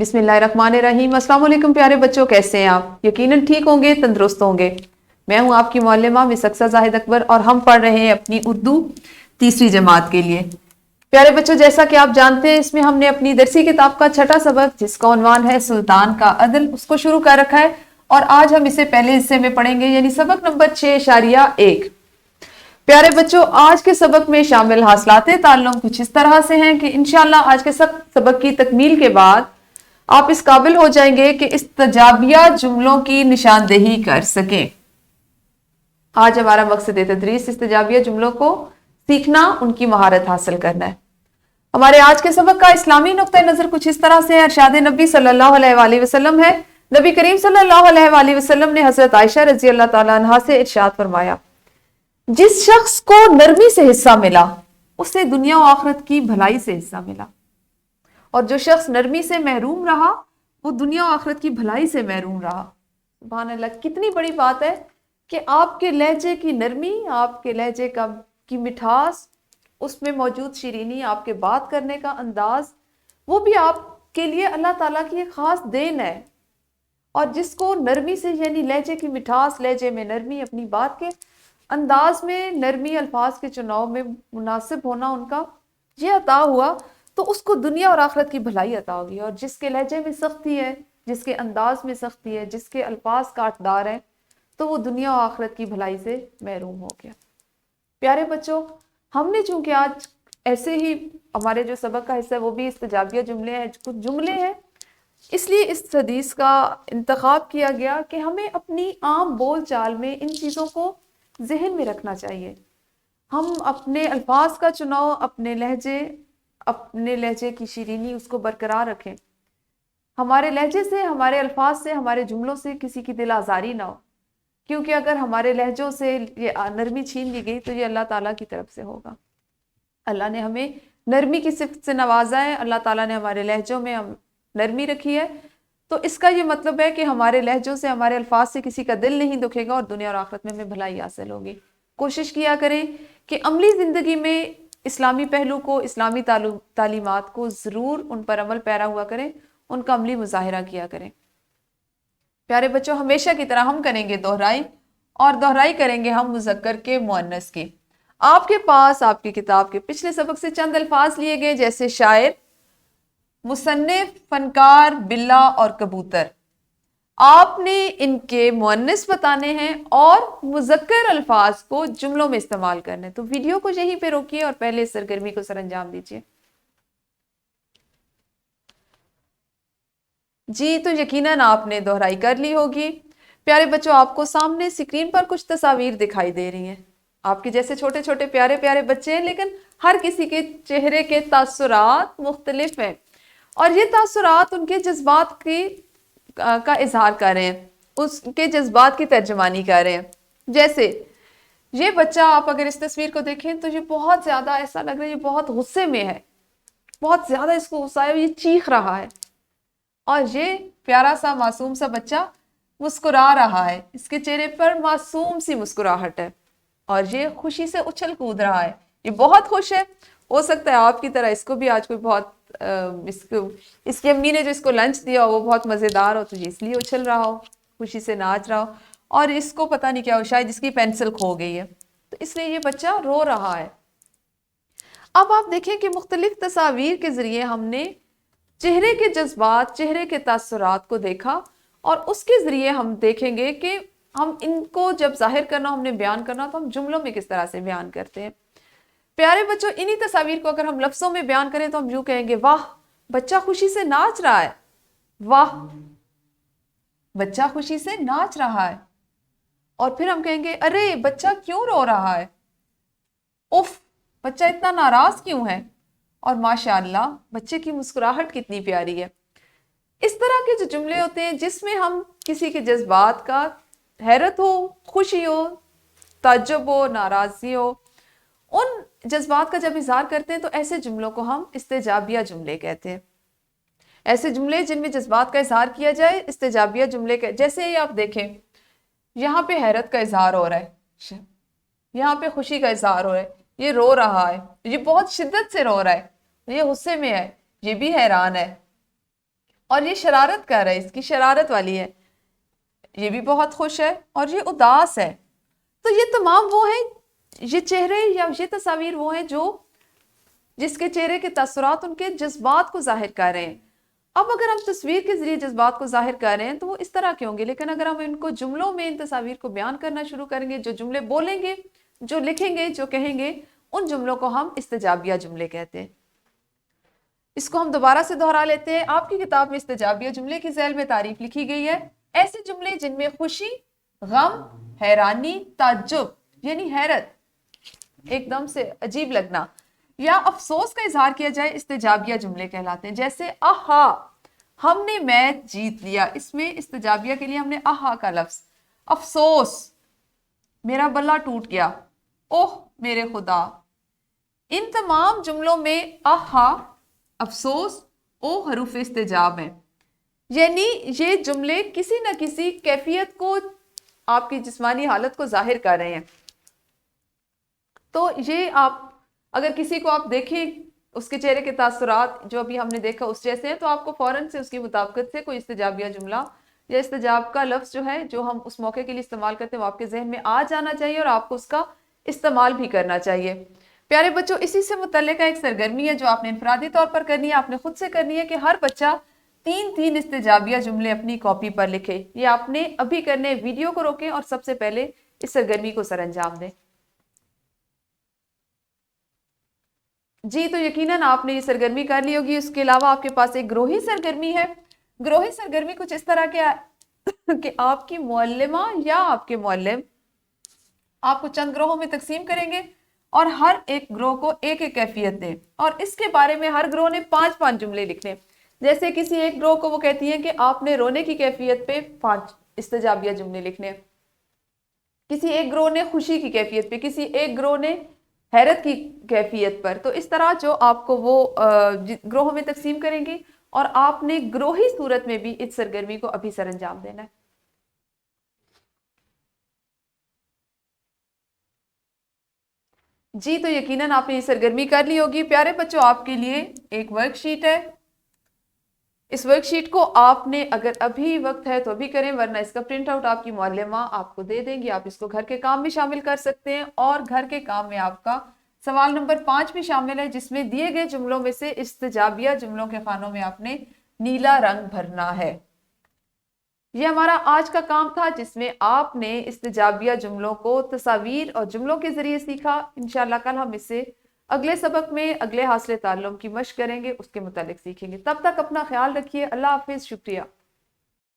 बिस्मिल्लाहिर्रहमानिर्रहीम। अस्सलाम वालेकुम प्यारे बच्चों, कैसे हैं आप? यकीनन ठीक होंगे, तंदुरुस्त होंगे। मैं हूं आपकी मौल्लिमा मिस अक्सा जाहिद अकबर और हम पढ़ रहे हैं अपनी उर्दू तीसरी जमात के लिए। प्यारे बच्चों, जैसा कि आप जानते हैं, इसमें हमने अपनी दरसी किताब का छठा सबक, जिसका उन्वान है सुल्तान का अदल, उसको शुरू कर रखा है और आज हम इसे पहले हिस्से में पढ़ेंगे, यानी सबक नंबर 6.1। प्यारे बच्चों, आज के सबक में शामिल हासिलाते ताल्लुम कुछ इस तरह से हैं कि इंशाअल्लाह आज के सबक की तकमील के बाद आप इस काबिल हो जाएंगे कि इस्तजाबिया जुमलों की निशानदेही कर सकें। आज हमारा मकसद तदरीस इस्तजाबिया जुमलों को सीखना, उनकी महारत हासिल करना है। हमारे आज के सबक का इस्लामी नुक्ता नजर कुछ इस तरह से है। इरशाद नबी सल्लल्लाहु अलैहि वसल्लम है। नबी करीम सल्लल्लाहु अलैहि वसल्लम ने हजरत आयशा रजी अल्लाह तआला अन्हा से इरशाद फरमाया, जिस शख्स को नरमी से हिस्सा मिला उसे दुनिया और आखिरत की भलाई से हिस्सा मिला, और जो शख्स नरमी से महरूम रहा वो दुनिया और आखिरत की भलाई से महरूम रहा। सुभान अल्लाह, कितनी बड़ी बात है कि आपके लहजे की नरमी, आपके लहजे की मिठास, उसमें मौजूद शीरीनी, आपके बात करने का अंदाज, वो भी आपके लिए अल्लाह ताला की एक खास देन है। और जिसको नरमी से, यानी लहजे की मिठास, लहजे में नरमी, अपनी बात के अंदाज में नरमी, अल्फाज के चुनाव में मुनासिब होना उनका ये अता हुआ, तो उसको दुनिया और आखिरत की भलाई अता होगी। और जिसके लहजे में सख्ती है, जिसके अंदाज में सख्ती है, जिसके अल्फाज काटदार हैं, तो वो दुनिया और आखिरत की भलाई से महरूम हो गया। प्यारे बच्चों, हमने चूंकि आज ऐसे ही हमारे जो सबक का हिस्सा है वो भी इस्तजाबिया जुमले हैं, कुछ जुमले हैं, इसलिए इस हदीस का इंतखाब किया गया कि हमें अपनी आम बोल चाल में इन चीज़ों को जहन में रखना चाहिए। हम अपने अल्फाज का चुनाव, अपने लहजे की शीरीनी, उसको बरकरार रखें। हमारे लहजे से, हमारे अल्फाज से, हमारे जुमलों से किसी की दिल आज़ारी ना हो, क्योंकि अगर हमारे लहजों से ये नरमी छीन ली गई तो ये अल्लाह ताला की तरफ से होगा। अल्लाह ने हमें नरमी की सिफ़त से नवाजा है, अल्लाह ताला ने हमारे लहजों में नरमी रखी है, तो इसका ये मतलब है कि हमारे लहजों से, हमारे अल्फाज से किसी का दिल नहीं दुखेगा और दुनिया और आखिरत में हमें भलाई हासिल होगी। कोशिश किया करें कि अमली ज़िंदगी में इस्लामी पहलू को, इस्लामी तालीमात को ज़रूर उन पर अमल पैरा हुआ करें, उनका अमली मुजाहिरा किया करें। प्यारे बच्चों, हमेशा की तरह हम करेंगे दोहराई, और दोहराई करेंगे हम मुज़क्कर के मुअन्नस की। आपके पास आपकी किताब के पिछले सबक से चंद अल्फाज लिए गए, जैसे शायर, मुसन्निफ, फनकार, बिल्ला और कबूतर। आपने इनके मुअन्नस बताने हैं और मुज़क्कर अल्फाज को जुमलों में इस्तेमाल करने हैं। तो वीडियो को यहीं पे रोकिए और पहले इस सरगर्मी को सरअंजाम दीजिए। जी, तो यकीनन आपने दोहराई कर ली होगी। प्यारे बच्चों, आपको सामने स्क्रीन पर कुछ तस्वीर दिखाई दे रही हैं। आपके जैसे छोटे छोटे प्यारे प्यारे बच्चे हैं, लेकिन हर किसी के चेहरे के तासुरात मुख्तलिफ हैं, और ये तासुरात उनके जज्बात का इजहार कर रहे हैं, उसके जज्बात की तर्जमानी कर रहे हैं। जैसे ये बच्चा, आप अगर इस तस्वीर को देखें तो ये बहुत ज़्यादा ऐसा लग रहा है ये बहुत गुस्से में है, बहुत ज़्यादा इसको गुस्सा है, ये चीख रहा है। और ये प्यारा सा मासूम सा बच्चा मुस्कुरा रहा है, इसके चेहरे पर मासूम सी मुस्कुराहट है और ये खुशी से उछल कूद रहा है। ये बहुत खुश है। हो सकता है आपकी तरह इसको भी आज कोई बहुत इसकी अम्मी ने जो इसको लंच दिया हो वो बहुत मज़ेदार हो, तो ये इसलिए उछल रहा हो, खुशी से नाच रहा हो, और इसको पता नहीं क्या हो, शायद इसकी पेंसिल खो गई है, तो इसलिए ये बच्चा रो रहा है। अब आप देखें कि मुख्तलिफ तस्वीर के ज़रिए हमने चेहरे के जज्बात, चेहरे के तासुरात को देखा, और उसके ज़रिए हम देखेंगे कि हम इनको जब जाहिर करना, हमने बयान करना, तो हम जुमलों में किस तरह से बयान करते हैं। प्यारे बच्चों, इन्हीं तस्वीर को अगर हम लफ्ज़ों में बयान करें तो हम यूँ कहेंगे, वाह बच्चा खुशी से नाच रहा है, वाह बच्चा खुशी से नाच रहा है। और फिर हम कहेंगे, अरे बच्चा क्यों रो रहा है, उफ बच्चा इतना नाराज क्यों है, और माशाअल्लाह बच्चे की मुस्कुराहट कितनी प्यारी है। इस तरह के जो जुमले होते हैं जिसमें हम किसी के जज्बात का, हैरत हो, खुशी हो, ताज्जुब हो, नाराज़गी हो, उन जज्बात का जब इजहार करते हैं तो ऐसे जुमलों को हम इस्तेजाबिया जुमले कहते हैं। ऐसे जुमले जिनमें जज्बात का इजहार किया जाए इस्तेजाबिया जुमले के। जैसे ही आप देखें, यहाँ पे हैरत का इजहार हो रहा है, यहाँ पे खुशी का इजहार हो रहा है, ये रो रहा है, ये बहुत शिद्दत से रो रहा है, ये गुस्से में है, ये भी हैरान है, اور یہ شرارت کر رہا ہے، اس کی شرارت والی ہے، یہ بھی بہت خوش ہے اور یہ اداس ہے. تو یہ تمام وہ ہیں، یہ چہرے یا یہ تصاویر وہ ہیں جو جس کے چہرے کے تاثرات ان کے جذبات کو ظاہر کر رہے ہیں. اب اگر ہم تصویر کے ذریعے جذبات کو ظاہر کر رہے ہیں تو وہ اس طرح کے ہوں گے، لیکن اگر ہم ان کو جملوں میں ان تصاویر کو بیان کرنا شروع کریں گے، جو جملے بولیں گے، جو لکھیں گے، جو کہیں گے، ان جملوں کو ہم استجابیہ جملے کہتے ہیں. اس کو ہم دوبارہ سے دہرا لیتے ہیں. آپ کی کتاب میں استجابیہ جملے کی ذیل میں تعریف لکھی گئی ہے. ایسے جملے جن میں خوشی، غم، حیرانی، تعجب یعنی حیرت، ایک دم سے عجیب لگنا، یا افسوس کا اظہار کیا جائے، استجابیہ جملے کہلاتے ہیں. جیسے آہا، ہم نے میچ جیت لیا، اس میں استجابیہ کے لیے ہم نے آہا کا لفظ. افسوس، میرا بلہ ٹوٹ گیا، اوہ میرے خدا. ان تمام جملوں میں آہا، افسوس، او حروف استجاب ہیں. یعنی یہ جملے کسی نہ کسی کیفیت کو، آپ کی جسمانی حالت کو ظاہر کر رہے ہیں. تو یہ آپ اگر کسی کو آپ دیکھیں، اس کے چہرے کے تاثرات جو ابھی ہم نے دیکھا اس جیسے ہیں، تو آپ کو فوراً سے اس کی مطابقت سے کوئی استجابیہ جملہ یا استجاب کا لفظ جو ہے، جو ہم اس موقع کے لیے استعمال کرتے ہیں، وہ آپ کے ذہن میں آ جانا چاہیے اور آپ کو اس کا استعمال بھی کرنا چاہیے. پیارے بچوں، اسی سے متعلقہ ایک سرگرمی ہے جو آپ نے انفرادی طور پر کرنی ہے، آپ نے خود سے کرنی ہے، کہ ہر بچہ 3 استجابیہ جملے اپنی کاپی پر لکھے. یہ آپ نے ابھی کرنے، ویڈیو کو روکیں اور سب سے پہلے اس سرگرمی کو سر انجام دیں. جی، تو یقیناً آپ نے یہ سرگرمی کر لی ہوگی. اس کے علاوہ آپ کے پاس ایک گروہی سرگرمی ہے. گروہی سرگرمی کچھ اس طرح کے کہ آپ کی معلمہ یا آپ کے معلم آپ کو چند گروہوں میں تقسیم کریں گے اور ہر ایک گروہ کو ایک ایک کیفیت دیں، اور اس کے بارے میں ہر گروہ نے 5 جملے لکھنے. جیسے کسی ایک گروہ کو وہ کہتی ہیں کہ آپ نے رونے کی کیفیت پہ 5 استجابیہ جملے لکھنے، کسی ایک گروہ نے خوشی کی کیفیت پہ، کسی ایک گروہ نے حیرت کی کیفیت پر. تو اس طرح جو آپ کو وہ گروہوں میں تقسیم کریں گے، اور آپ نے گروہی صورت میں بھی اس سرگرمی کو ابھی سر انجام دینا ہے. جی، تو یقیناً آپ نے یہ سرگرمی کر لی ہوگی. پیارے بچوں، آپ کے لیے ایک ورک شیٹ ہے. اس ورک شیٹ کو آپ نے اگر ابھی وقت ہے تو ابھی کریں، ورنہ اس کا پرنٹ آؤٹ آپ کی معلمہ آپ کو دے دیں گی. آپ اس کو گھر کے کام میں شامل کر سکتے ہیں، اور گھر کے کام میں آپ کا سوال نمبر 5 بھی شامل ہے، جس میں دیے گئے جملوں میں سے استجابیہ جملوں کے خانوں میں آپ نے نیلا رنگ بھرنا ہے. یہ ہمارا آج کا کام تھا، جس میں آپ نے استجابیہ جملوں کو تصاویر اور جملوں کے ذریعے سیکھا. انشاءاللہ کل ہم اس سے اگلے سبق میں اگلے حاصل تعلم کی مشق کریں گے، اس کے متعلق سیکھیں گے. تب تک اپنا خیال رکھیے. اللہ حافظ. شکریہ.